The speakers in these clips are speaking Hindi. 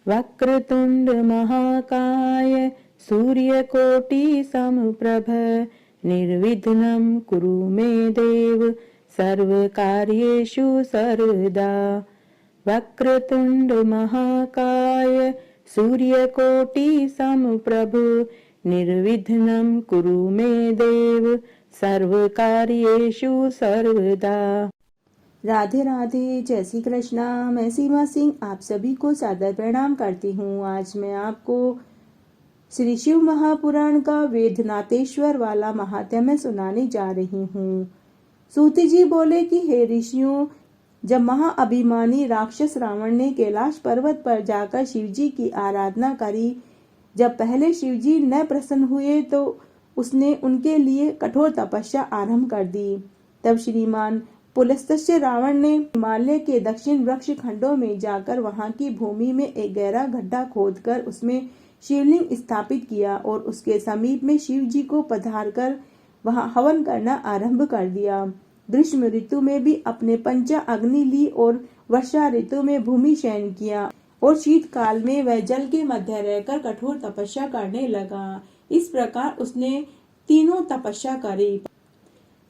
वक्रतुंड महाकाय सूर्यकोटि समप्रभ निर्विघ्नं कुरु मे देव सर्वकार्येषु सर्वदा। वक्रतुंड महाकाय सूर्यकोटि समप्रभ निर्विघ्नं कुरु मे देव सर्वकार्येषु सर्वदा। राधे राधे, जय श्री कृष्णा। मैं सीमा सिंह आप सभी को सादर प्रणाम करती हूँ। आज मैं आपको श्री शिव महापुराण का वेदनाथेश्वर वाला महात्म्य सुनाने जा रही हूँ। सूति जी बोले कि हे ऋषियों, जब महाअभिमानी राक्षस रावण ने कैलाश पर्वत पर जाकर शिव जी की आराधना करी, जब पहले शिव जी न प्रसन्न हुए तो उसने उनके लिए कठोर तपस्या आरंभ कर दी। तब श्रीमान पुलस्त्य रावण ने हिमालय के दक्षिण वृक्ष खंडों में जाकर वहां की भूमि में एक गहरा गड्ढा खोदकर उसमें शिवलिंग स्थापित किया और उसके समीप में शिव जी को पधार कर वहां हवन करना आरंभ कर दिया। ग्रीष्म ऋतु में भी अपने पंचा अग्नि ली और वर्षा ऋतु में भूमि शयन किया और शीतकाल में वह जल के मध्य रहकर कठोर तपस्या करने लगा। इस प्रकार उसने तीनों तपस्या करी।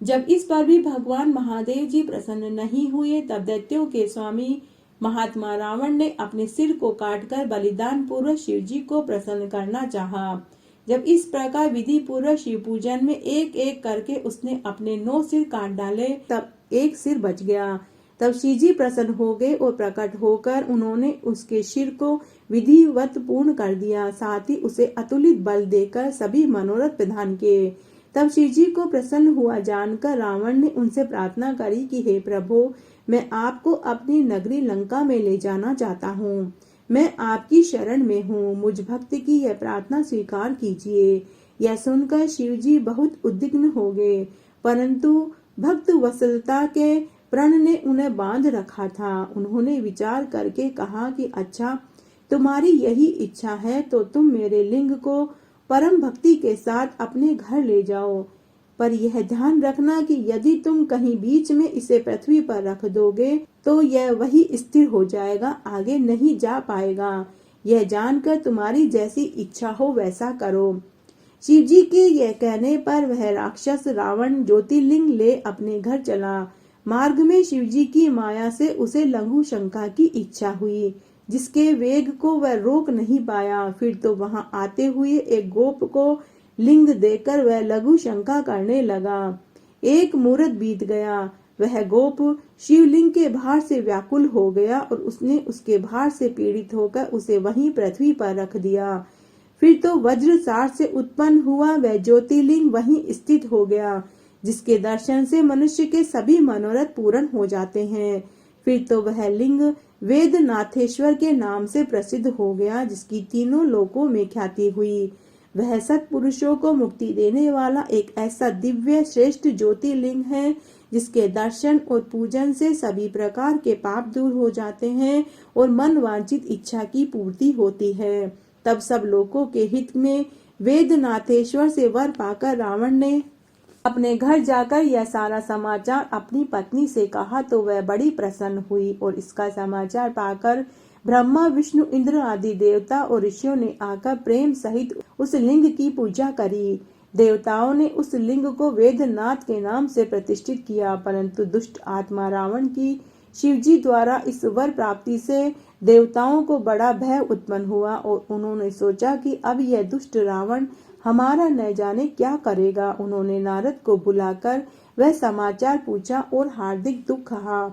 जब इस पर भी भगवान महादेव जी प्रसन्न नहीं हुए, तब दैत्यों के स्वामी महात्मा रावण ने अपने सिर को काटकर बलिदान पूर्वक शिव जी को प्रसन्न करना चाहा। जब इस प्रकार विधि पूर्वक शिव पूजन में एक एक करके उसने अपने 9 सिर काट डाले, तब एक सिर बच गया। तब शिव जी प्रसन्न हो गए और प्रकट होकर उन्होंने उसके सिर को विधिवत पूर्ण कर दिया। साथ ही उसे अतुलित बल देकर सभी मनोरथ प्रदान किए। तब शिव जी को प्रसन्न हुआ जानकर रावण ने उनसे प्रार्थना करी कि हे प्रभु, मैं आपको अपनी नगरी लंका में ले जाना चाहता हूँ। मैं आपकी शरण में हूँ, मुझ भक्त की यह प्रार्थना स्वीकार कीजिए। यह सुनकर शिव जी बहुत उद्विग्न हो गए, परंतु भक्त वत्सलता के प्रण ने उन्हें बांध रखा था। उन्होंने विचार करके कहा कि अच्छा, तुम्हारी यही इच्छा है तो तुम मेरे लिंग को परम भक्ति के साथ अपने घर ले जाओ, पर यह ध्यान रखना कि यदि तुम कहीं बीच में इसे पृथ्वी पर रख दोगे तो यह वही स्थिर हो जाएगा, आगे नहीं जा पाएगा। यह जानकर तुम्हारी जैसी इच्छा हो वैसा करो। शिव जी के यह कहने पर वह राक्षस रावण ज्योतिर्लिंग ले अपने घर चला। मार्ग में शिव जी की माया से उसे लघु शंका की इच्छा हुई, जिसके वेग को वह रोक नहीं पाया। फिर तो वहां आते हुए एक गोप को लिंग देकर वह लघु शंका करने लगा। एक मुहूर्त बीत गया। वह गोप शिवलिंग के भार से व्याकुल हो गया और उसने उसके भार से पीड़ित होकर उसे वहीं पृथ्वी पर रख दिया। फिर तो वज्रसार से उत्पन्न हुआ वह ज्योतिर्लिंग वहीं स्थित हो गया, जिसके दर्शन से मनुष्य के सभी मनोरथ पूर्ण हो जाते हैं। फिर तो वह लिंग वेदनाथेश्वर के नाम से प्रसिद्ध हो गया, जिसकी तीनों लोकों में ख्याति हुई। वह सत्पुरुषों को मुक्ति देने वाला एक ऐसा दिव्य श्रेष्ठ ज्योतिर्लिंग है, जिसके दर्शन और पूजन से सभी प्रकार के पाप दूर हो जाते हैं और मन वांछित इच्छा की पूर्ति होती है। तब सब लोगों के हित में वेदनाथेश्वर से वर पाकर रावण ने अपने घर जाकर यह सारा समाचार अपनी पत्नी से कहा, तो वह बड़ी प्रसन्न हुई और इसका समाचार पाकर ब्रह्मा विष्णु इंद्र आदि देवता और ऋषियों ने आकर प्रेम सहित उस लिंग की पूजा करी। देवताओं ने उस लिंग को वेदनाथ के नाम से प्रतिष्ठित किया, परंतु दुष्ट आत्मा रावण की शिवजी द्वारा इस वर प्राप्ति से देवताओं को बड़ा भय उत्पन्न हुआ और उन्होंने सोचा कि अब यह दुष्ट रावण हमारा न जाने क्या करेगा। उन्होंने नारद को बुलाकर वह समाचार पूछा और हार्दिक दुख कहा।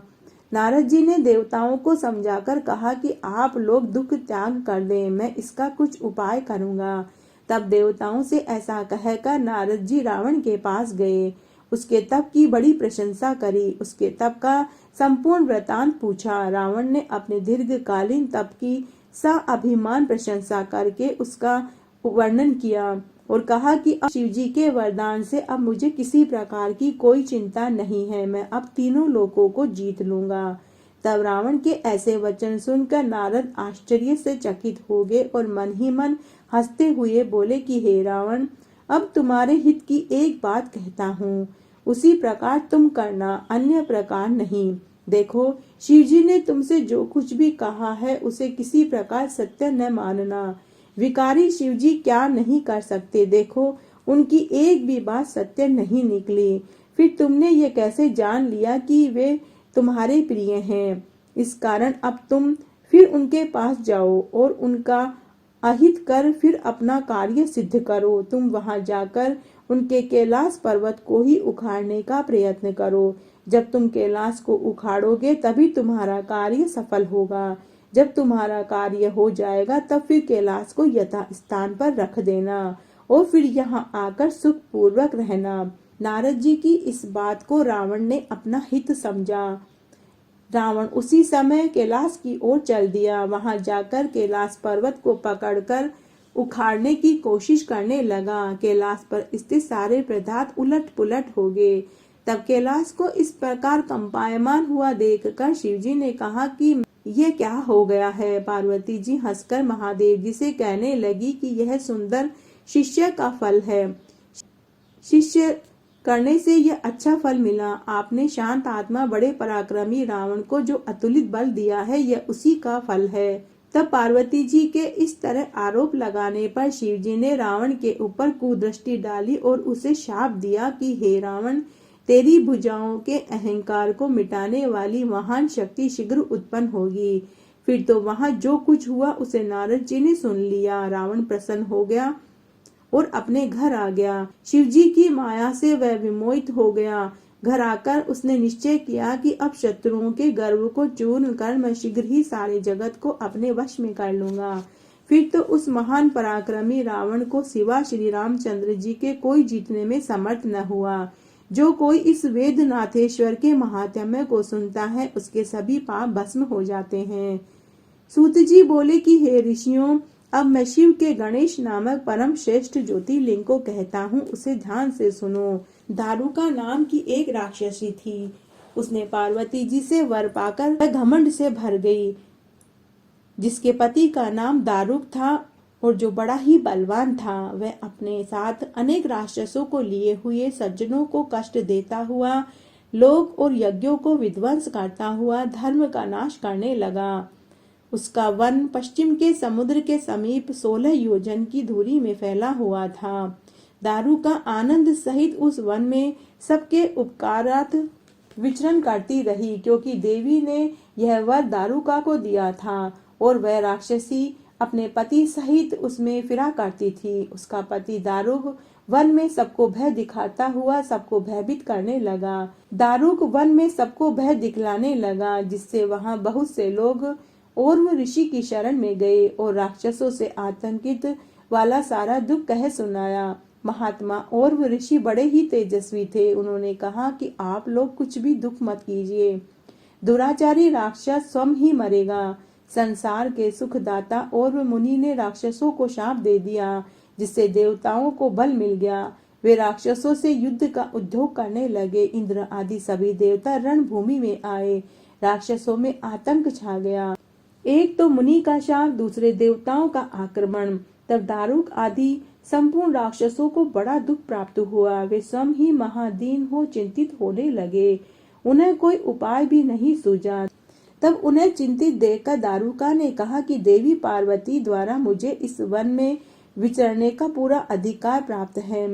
नारद जी ने देवताओं को समझाकर कहा कि आप लोग दुख त्याग कर दें, मैं इसका कुछ उपाय करूंगा। तब देवताओं से ऐसा कहकर नारद जी रावण के पास गए। उसके तप की बड़ी प्रशंसा करी, उसके तप का संपूर्ण वृतांत पूछा। रावण ने अपने दीर्घकालीन तप की साअभिमान प्रशंसा करके उसका वर्णन किया और कहा कि अब शिव जी के वरदान से अब मुझे किसी प्रकार की कोई चिंता नहीं है, मैं अब तीनों लोकों को जीत लूंगा। तब रावण के ऐसे वचन सुनकर नारद आश्चर्य से चकित हो गए और मन ही मन हंसते हुए बोले कि हे रावण, अब तुम्हारे हित की एक बात कहता हूँ, उसी प्रकार तुम करना, अन्य प्रकार नहीं। देखो, शिव जी ने तुमसे जो कुछ भी कहा है उसे किसी प्रकार सत्य न मानना। विकारी शिव जी क्या नहीं कर सकते, देखो उनकी एक भी बात सत्य नहीं निकली। फिर तुमने ये कैसे जान लिया कि वे तुम्हारे प्रिय हैं? इस कारण अब तुम फिर उनके पास जाओ और उनका अहित कर फिर अपना कार्य सिद्ध करो। तुम वहां जाकर उनके कैलाश पर्वत को ही उखाड़ने का प्रयत्न करो। जब तुम कैलाश को उखाड़ोगे तभी तुम्हारा कार्य सफल होगा। जब तुम्हारा कार्य हो जाएगा तब फिर कैलाश को यथा स्थान पर रख देना और फिर यहाँ आकर सुख पूर्वक रहना। नारद जी की इस बात को रावण ने अपना हित समझा। रावण उसी समय कैलाश की ओर चल दिया। वहां जाकर कैलाश पर्वत को पकड़कर उखाड़ने की कोशिश करने लगा। कैलाश पर स्थित सारे पदार्थ उलट पुलट हो गए। तब कैलाश को इस प्रकार कंपायमान हुआ देखकर शिवजी ने कहा कि ये क्या हो गया है? पार्वती जी हंसकर महादेव जी से कहने लगी कि यह सुंदर शिष्य का फल है। शिष्य करने से यह अच्छा फल मिला। आपने शांत आत्मा बड़े पराक्रमी रावण को जो अतुलित बल दिया है, यह उसी का फल है। तब पार्वती जी के इस तरह आरोप लगाने पर शिव जी ने रावण के ऊपर कुदृष्टि डाली और उसे शाप दिया कि हे रावण, तेरी भुजाओं के अहंकार को मिटाने वाली महान शक्ति शीघ्र उत्पन्न होगी। फिर तो वहां जो कुछ हुआ उसे नारद जी ने सुन लिया। रावण प्रसन्न हो गया और अपने घर आ गया। शिवजी की माया से वह विमोहित हो गया। घर आकर उसने निश्चय किया कि अब शत्रुओं के गर्व को चूर्ण कर मैं शीघ्र ही सारे जगत को अपने वश में कर लूंगा। फिर तो उस महान पराक्रमी रावण को सिवा श्री रामचंद्र जी के कोई जीतने में समर्थ न हुआ। जो कोई इस वेदनाथेश्वर के महात्म्य को सुनता है उसके सभी पाप भस्म हो जाते हैं। सूत जी बोले कि हे ऋषियों, अब मैं शिव के गणेश नामक परम श्रेष्ठ ज्योतिर्लिंग को कहता हूँ, उसे ध्यान से सुनो। दारुका नाम की एक राक्षसी थी। उसने पार्वती जी से वर पाकर घमंड से भर गई। जिसके पति का नाम दारुक था और जो बड़ा ही बलवान था, वह अपने साथ अनेक राक्षसों को लिए हुए सज्जनों को कष्ट देता हुआ, लोक और यज्ञों को विध्वंस करता हुआ धर्म का नाश करने लगा। उसका वन पश्चिम के समुद्र के समीप 16 योजन की दूरी में फैला हुआ था। दारू का आनंद सहित उस वन में सबके उपकारार्थ विचरण करती रही, क्योंकि देवी ने यह वर दारुका को दिया था और वह राक्षसी अपने पति सहित उसमें फिरा करती थी। उसका पति दारुक वन में सबको भय दिखाता हुआ सबको भयभीत करने लगा। दारुक वन में सबको भय दिखलाने लगा, जिससे वहां बहुत से लोग ओर्व ऋषि की शरण में गए और राक्षसों से आतंकित वाला सारा दुख कह सुनाया। महात्मा ओर्व ऋषि बड़े ही तेजस्वी थे। उन्होंने कहा कि आप लोग कुछ भी दुख मत कीजिए, दुराचारी राक्षस स्वयं ही मरेगा। संसार के सुखदाता ओर्व मुनि ने राक्षसों को शाप दे दिया, जिससे देवताओं को बल मिल गया। वे राक्षसों से युद्ध का उद्योग करने लगे। इंद्र आदि सभी देवता रणभूमि में आए। राक्षसों में आतंक छा गया। एक तो मुनि का शाप, दूसरे देवताओं का आक्रमण। तब दारुक आदि संपूर्ण राक्षसों को बड़ा दुख प्राप्त हुआ। वे स्वयं ही महादीन हो चिंतित होने लगे। उन्हें कोई उपाय भी नहीं सूझा। तब उन्हें चिंतित देखकर दारुका ने कहा कि देवी पार्वती द्वारा मुझे इस वन में विचरने का पूरा अधिकार प्राप्त है।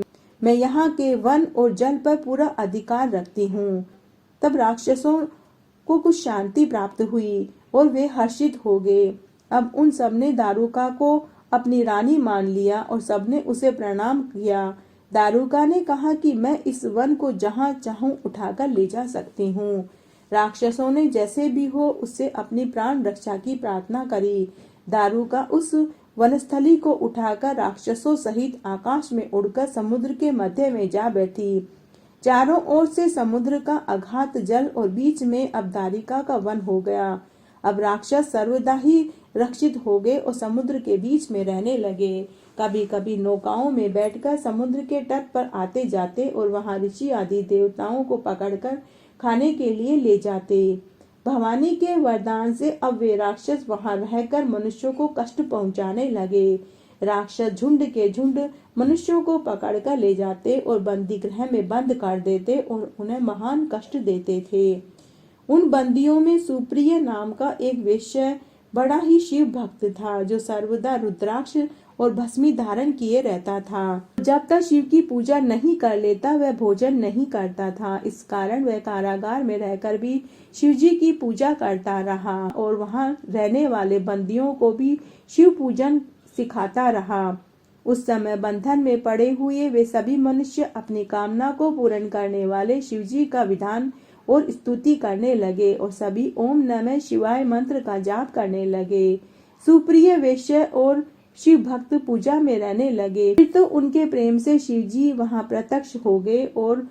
मैं यहाँ के वन और जल पर पूरा अधिकार रखती हूँ। तब राक्षसों को कुछ शांति प्राप्त हुई और वे हर्षित हो गए। अब उन सबने दारुका को अपनी रानी मान लिया और सबने उसे प्रणाम किया। दारुका ने कहा कि मैं इस वन को जहाँ चाहूं उठाकर ले जा सकती हूँ। राक्षसों ने जैसे भी हो उससे अपनी प्राण रक्षा की प्रार्थना करी। दारुका उस वनस्थली को उठाकर राक्षसों सहित आकाश में उड़कर समुद्र के मध्य में जा बैठी। चारों ओर से समुद्र का अघात जल और बीच में अब दारिका का वन हो गया। अब राक्षस सर्वदा ही रक्षित हो गए और समुद्र के बीच में रहने लगे। कभी कभी नौकाओं में बैठकर समुद्र के तट पर आते जाते और वहां ऋषि आदि देवताओं को पकड़कर खाने के लिए ले जाते। भवानी के वरदान से अब वे राक्षस वहां रहकर मनुष्यों को कष्ट पहुंचाने लगे। राक्षस झुंड के झुंड मनुष्यों को पकड़कर ले जाते और बंदी गृह में बंद कर देते और उन्हें महान कष्ट देते थे। उन बंदियों में सुप्रिय नाम का एक वेश्य बड़ा ही शिव भक्त था, जो सर्वदा रुद्राक्ष और भस्मी धारण किए रहता था। जब तक शिव की पूजा नहीं कर लेता वह भोजन नहीं करता था। इस कारण वह कारागार में रहकर भी शिव जी की पूजा करता रहा और वहां रहने वाले बंदियों को भी शिव पूजन सिखाता रहा। उस समय बंधन में पड़े हुए वे सभी मनुष्य अपनी कामना को पूर्ण करने वाले शिव जी का विधान और स्तुति करने लगे और सभी ओम नमः शिवाय मंत्र का जाप करने लगे। सुप्रिय वेश्य और शिव भक्त पूजा में रहने लगे। फिर तो उनके प्रेम से शिव जी वहां प्रत्यक्ष हो गए और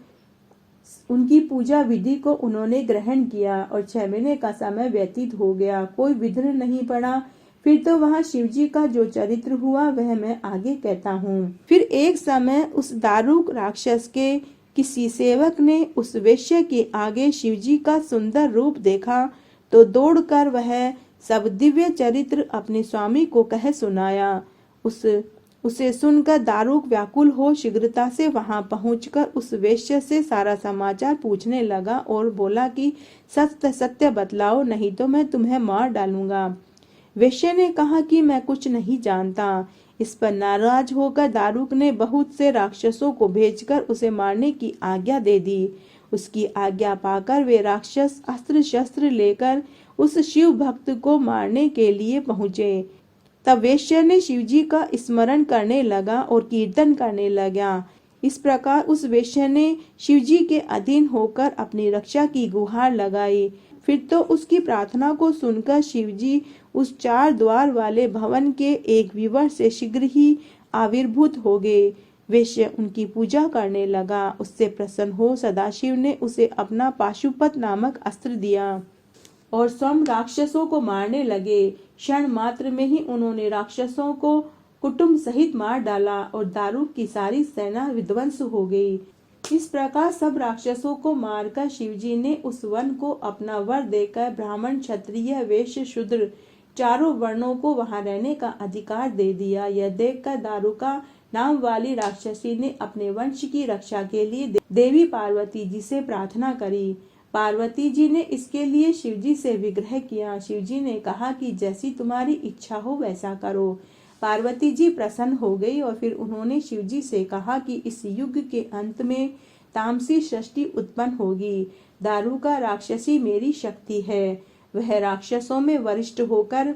उनकी पूजा विधि को उन्होंने ग्रहण किया और 6 महीने का समय व्यतीत हो गया, कोई विघ्न नहीं पड़ा। फिर तो वहां शिव जी का जो चरित्र हुआ वह मैं आगे कहता हूँ। फिर एक समय उस दारुक राक्षस के किसी सेवक ने उस वेश्या के आगे शिव जी का सुंदर रूप देखा तो दौड़कर वह सब दिव्य चरित्र अपने स्वामी को कह सुनाया। उसे सुनकर दारुक व्याकुल हो शीघ्रता से वहां पहुंचकर उस वेश्या से सारा समाचार पूछने लगा और बोला कि सत्य सत्य बतलाओ, नहीं तो मैं तुम्हें मार डालूंगा। वेश्या ने कहा कि मैं कुछ नहीं जानता। इस पर नाराज होकर दारुक ने बहुत से राक्षसों को भेजकर उसे मारने की आज्ञा दे दी। उसकी आज्ञा पाकर वे राक्षस अस्त्र शस्त्र लेकर उस शिव भक्त को मारने के लिए पहुंचे। तब वेश्या ने शिव जी का स्मरण करने लगा और कीर्तन करने लगा। इस प्रकार उस वेश्या ने शिव जी के अधीन होकर अपनी रक्षा की गुहार लगाई। फिर तो उसकी प्रार्थना को सुनकर शिव जी उस 4 द्वार वाले भवन के एक विवर से शीघ्र ही आविर्भूत हो गए। वेश्य उनकी पूजा करने लगा। उससे प्रसन्न हो सदाशिव ने उसे अपना पाशुपत नामक अस्त्र दिया और स्वयं राक्षसों को मारने लगे। क्षण मात्र में ही उन्होंने राक्षसों को कुटुंब सहित मार डाला और दारुक की सारी सेना विध्वंस हो गई। इस प्रकार सब राक्षसों को मारकर शिवजी ने उस वन को अपना वर देकर ब्राह्मण क्षत्रिय वैश्य शूद्र 4 वर्णों को वहां रहने का अधिकार दे दिया। यह देखकर दारुका नाम वाली राक्षसी ने अपने वंश की रक्षा के लिए देवी पार्वती जी से प्रार्थना करी। पार्वती जी ने इसके लिए शिवजी से विग्रह किया। शिवजी ने कहा कि जैसी तुम्हारी इच्छा हो वैसा करो। पार्वती जी प्रसन्न हो गई और फिर उन्होंने शिवजी से कहा कि इस युग के अंत में तामसी सृष्टि उत्पन्न होगी। दारुका राक्षसी मेरी शक्ति है, वह राक्षसों में वरिष्ठ होकर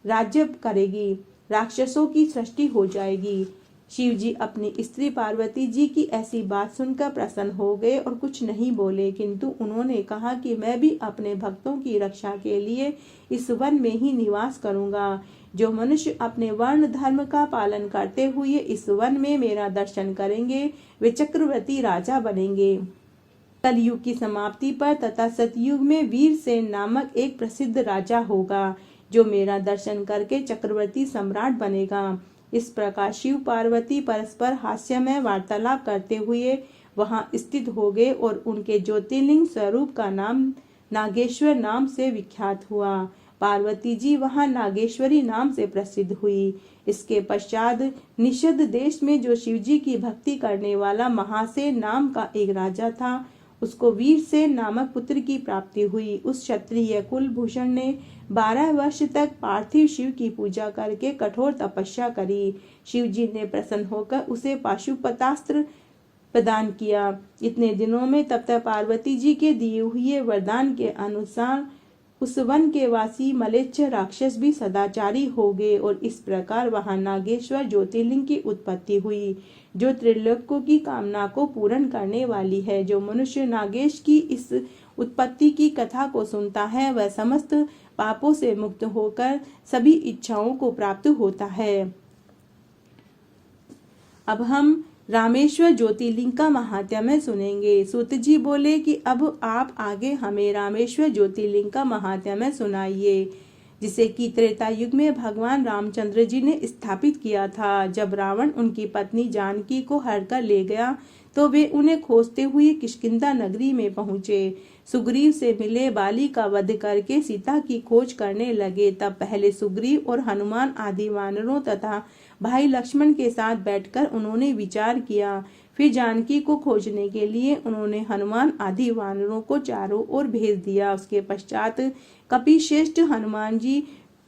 राज्य करेगी, राक्षसों की सृष्टि हो जाएगी। शिवजी अपनी स्त्री पार्वती जी की ऐसी बात सुनकर प्रसन्न हो गए और कुछ नहीं बोले, किंतु उन्होंने कहा कि मैं भी अपने भक्तों की रक्षा के लिए इस वन में ही निवास करूंगा। जो मनुष्य अपने वर्ण धर्म का पालन करते हुए इस वन में मेरा दर्शन करेंगे वे चक्रवर्ती राजा बनेंगे। कलयुग की समाप्ति पर तथा सतयुग में वीरसेन नामक एक प्रसिद्ध राजा होगा जो मेरा दर्शन करके चक्रवर्ती सम्राट बनेगा। इस प्रकार शिव पार्वती परस्पर हास्यमय वार्तालाप करते हुए वहां स्थित हो गए और उनके ज्योतिर्लिंग स्वरूप का नाम नागेश्वर नाम से विख्यात हुआ। पार्वती जी वहां नागेश्वरी नाम से प्रसिद्ध हुई। इसके पश्चात निषद देश में जो शिवजी की भक्ति करने वाला महासेन नाम का एक राजा था, उसको वीरसेन नामक पुत्र की प्राप्ति हुई। उस क्षत्रिय कुलभूषण ने 12 वर्ष तक पार्थिव शिव की पूजा करके कठोर तपस्या करी। शिवजी ने प्रसन्न होकर उसे पाशुपतास्त्र प्रदान किया। इतने दिनों में तब तक पार्वती जी के दिए हुए वरदान के अनुसार उस वन के वासी मलेच्छ राक्षस भी सदाचारी हो गए और इस प्रकार वहां नागेश्वर ज्योतिर्लिंग की उत्पत्ति हुई, जो त्रिलोक की कामना को पूर्ण करने वाली है। जो मनुष्य नागेश की इस उत्पत्ति की कथा को सुनता है वह समस्त पापों से मुक्त होकर सभी इच्छाओं को प्राप्त होता है। अब हम रामेश्वर ज्योतिर्लिंग का महात्म्य सुनेंगे। सूत जी बोले कि अब आप आगे हमें रामेश्वर ज्योतिर्लिंग का महात्म्य सुनाइए, जिसे कि त्रेता युग में भगवान रामचंद्र जी ने स्थापित किया था। जब रावण उनकी पत्नी जानकी को हर कर ले गया तो वे उन्हें खोजते हुए किष्किंधा नगरी में पहुंचे। सुग्रीव से मिले, बाली का वध करके सीता की खोज करने लगे। तब पहले सुग्रीव और हनुमान आदि वानरों तथा भाई लक्ष्मण के साथ बैठकर उन्होंने विचार किया, फिर जानकी को खोजने के लिए उन्होंने हनुमान आदि वानरों को चारों ओर भेज दिया। उसके पश्चात कपिश्रेष्ठ हनुमान जी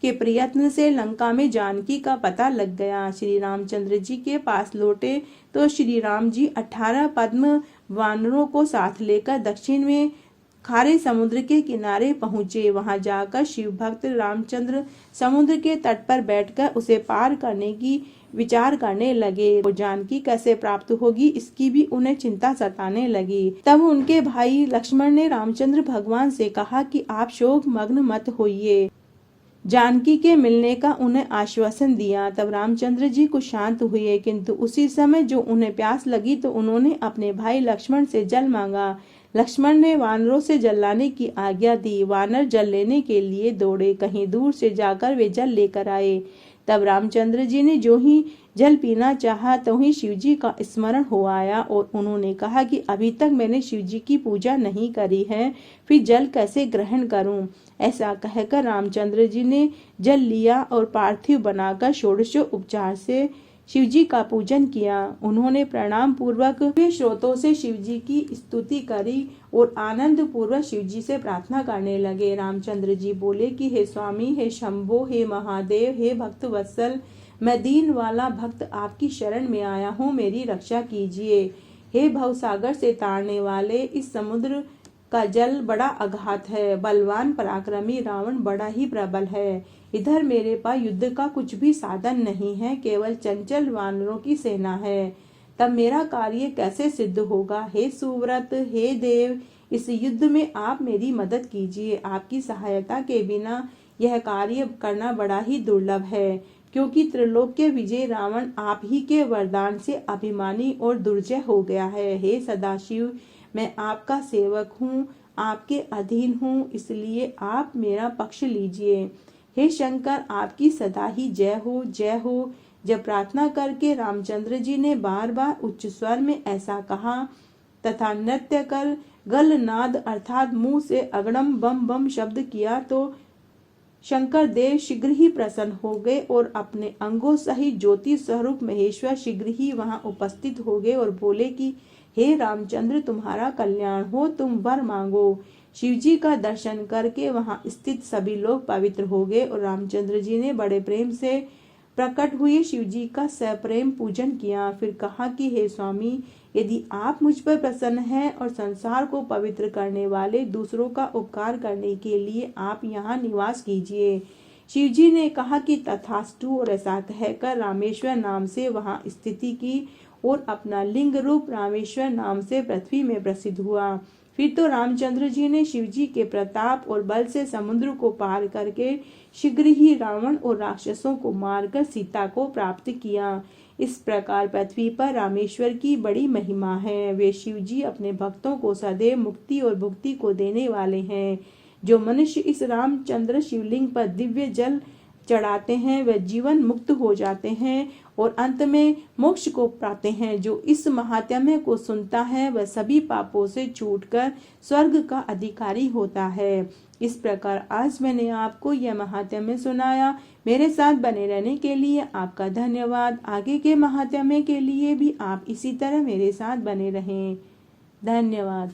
के प्रयत्न से लंका में जानकी का पता लग गया। श्री रामचंद्र जी के पास लौटे तो श्री राम जी 18 पद्म वानरों को साथ लेकर दक्षिण में खारे समुद्र के किनारे पहुंचे। वहां जाकर शिव भक्त रामचंद्र समुद्र के तट पर बैठकर उसे पार करने की विचार करने लगे। वो जानकी कैसे प्राप्त होगी इसकी भी उन्हें चिंता सताने लगी। तब उनके भाई लक्ष्मण ने रामचंद्र भगवान से कहा कि आप शोक मग्न मत होइए, जानकी के मिलने का उन्हें आश्वासन दिया। तब रामचंद्र जी कुछ शांत हुए, किंतु उसी समय जो उन्हें प्यास लगी तो उन्होंने अपने भाई लक्ष्मण से जल मांगा। लक्ष्मण ने वानरों से जल लाने की आज्ञा दी। वानर जल लेने के लिए दौड़े, कहीं दूर से जाकर वे जल लेकर आए। तब रामचंद्र जी ने जो ही जल पीना चाहा तो ही शिव जी का स्मरण हो आया और उन्होंने कहा कि अभी तक मैंने शिव जी की पूजा नहीं करी है, फिर जल कैसे ग्रहण करूं। ऐसा कहकर रामचंद्र जी ने जल लिया और पार्थिव बनाकर षोडशोपचार से शिव जी का पूजन किया। उन्होंने प्रणाम पूर्वक स्रोतों से शिव जी की स्तुति करी और आनंद पूर्वक शिव जी से प्रार्थना करने लगे। रामचंद्र जी बोले कि हे स्वामी, हे शंभो, हे महादेव, हे भक्त वत्सल, मैं दीन वाला भक्त आपकी शरण में आया हूँ, मेरी रक्षा कीजिए। हे भवसागर से तारने वाले, इस समुद्र का जल बड़ा अगाध है, बलवान पराक्रमी रावण बड़ा ही प्रबल है। इधर मेरे पास युद्ध का कुछ भी साधन नहीं है, केवल चंचल वानरों की सेना है। तब मेरा कार्य कैसे सिद्ध होगा। हे सुव्रत, हे देव, इस युद्ध में आप मेरी मदद कीजिए। आपकी सहायता के बिना यह कार्य करना बड़ा ही दुर्लभ है, क्योंकि त्रिलोक्य विजय रावण आप ही के वरदान से अभिमानी और दुर्जय हो गया है। हे सदाशिव, मैं आपका सेवक हूँ, आपके अधीन हूँ, इसलिए आप मेरा पक्ष लीजिए। हे शंकर, आपकी सदा ही जय हो, जय हो। जब प्रार्थना करके रामचंद्र जी ने बार बार उच्च स्वर में ऐसा कहा तथा नृत्य कर गलनाद अर्थात मुंह से अगड़म बम बम शब्द किया तो शंकर देव शीघ्र ही प्रसन्न हो गए और अपने अंगों सहित ज्योति स्वरूप महेश्वर शीघ्र ही वहां उपस्थित हो गए और बोले कि हे रामचंद्र, तुम्हारा कल्याण हो, तुम वर मांगो। शिव जी का दर्शन करके वहां स्थित सभी लोग पवित्र हो गए और रामचंद्र जी ने बड़े प्रेम से प्रकट हुए शिव जी का सप्रेम पूजन किया। फिर कहा कि हे स्वामी, यदि आप मुझ पर प्रसन्न हैं और संसार को पवित्र करने वाले दूसरों का उपकार करने के लिए आप यहाँ निवास कीजिए। शिव जी ने कहा कि तथास्तु और ऐसा कहकर रामेश्वर नाम से वहां स्थिति की और अपना लिंग रूप रामेश्वर नाम से पृथ्वी में प्रसिद्ध हुआ। फिर तो रामचंद्र जी ने शिव जी के प्रताप और बल से समुद्र को पार करके शीघ्र ही रावण और राक्षसों को मारकर सीता को प्राप्त किया। इस प्रकार पृथ्वी पर रामेश्वर की बड़ी महिमा है। वे शिव जी अपने भक्तों को सदैव मुक्ति और भुक्ति को देने वाले हैं। जो मनुष्य इस रामचंद्र शिवलिंग पर दिव्य जल चढ़ाते हैं वह जीवन मुक्त हो जाते हैं और अंत में मोक्ष को पाते हैं। जो इस महात्म्य को सुनता है वह सभी पापों से छूटकर स्वर्ग का अधिकारी होता है। इस प्रकार आज मैंने आपको यह महात्म्य सुनाया। मेरे साथ बने रहने के लिए आपका धन्यवाद। आगे के महात्म्य के लिए भी आप इसी तरह मेरे साथ बने रहें। धन्यवाद।